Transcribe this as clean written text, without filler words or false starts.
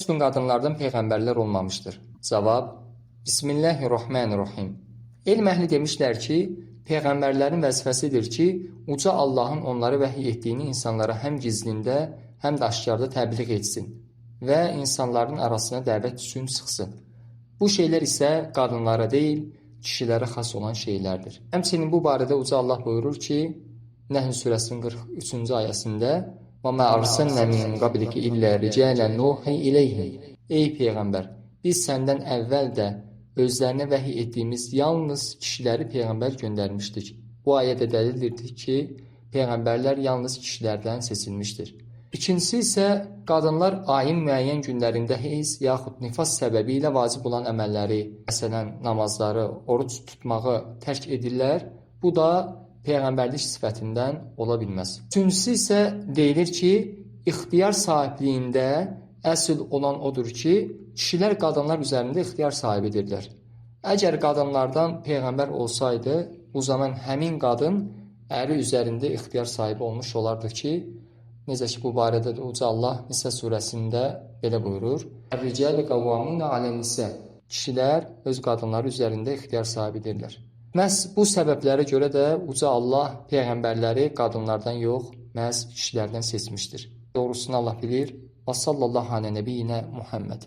Bütün qadınlardan peyğəmbərlər olmamışdır. Cavab: Bismillahirrahmanirrahim. Elm əhli demişlər ki, peyğəmbərlərin vəzifəsidir ki, uca Allahın onları vəhiy etdiyini insanlara həm gizlində, həm də aşkarda təbliğ etsin və insanların arasına dəvət üçün çıxsın. Bu şeylər isə qadınlara deyil, kişilərə xas olan şeylərdir. Həmçinin bu barədə uca Allah buyurur ki, Nəhl surəsinin 43-cü ayəsində: "Və mə ərsəlnə min qabliki illə ricalen nuhi ileyhim." Ey peyğəmbər, biz səndən əvvəl də özlərinə vəhiy etdiyimiz yalnız kişiləri peyğəmbər göndərmişdik. Bu ayədə dəlildir ki, peyğəmbərlər yalnız kişilərdən seçilmişdir. İkincisi isə qadınlar ayın müəyyən günlərində heyz yaxud nifas səbəbi ilə vacib olan əməlləri, məsələn namazları, oruç tutmağı tərk edirlər. Bu da peyğəmbərlik sifətindən ola bilməz. Üçüncüsü isə deyilir ki, ixtiyar sahibliyində əsl olan odur ki, kişilər qadınlar üzərində ixtiyar sahibidirlər. Əgər qadınlardan peyğəmbər olsaydı, o zaman həmin qadın əri üzərində ixtiyar sahibi olmuş olardı ki, necə ki bu barədə də uca Allah Nisə surəsində belə buyurur: "Ər-ricalu qavvamunə alə'n-nisə." Kişilər öz qadınları üzərində ixtiyar sahibidirlər. Məhz bu səbəblərə görə də uca Allah peyğəmbərləri qadınlardan yox, məhz kişilərdən seçmişdir. Doğrusunu Allah bilir. Və sallallahu alə nəbiyyinə Muhammed.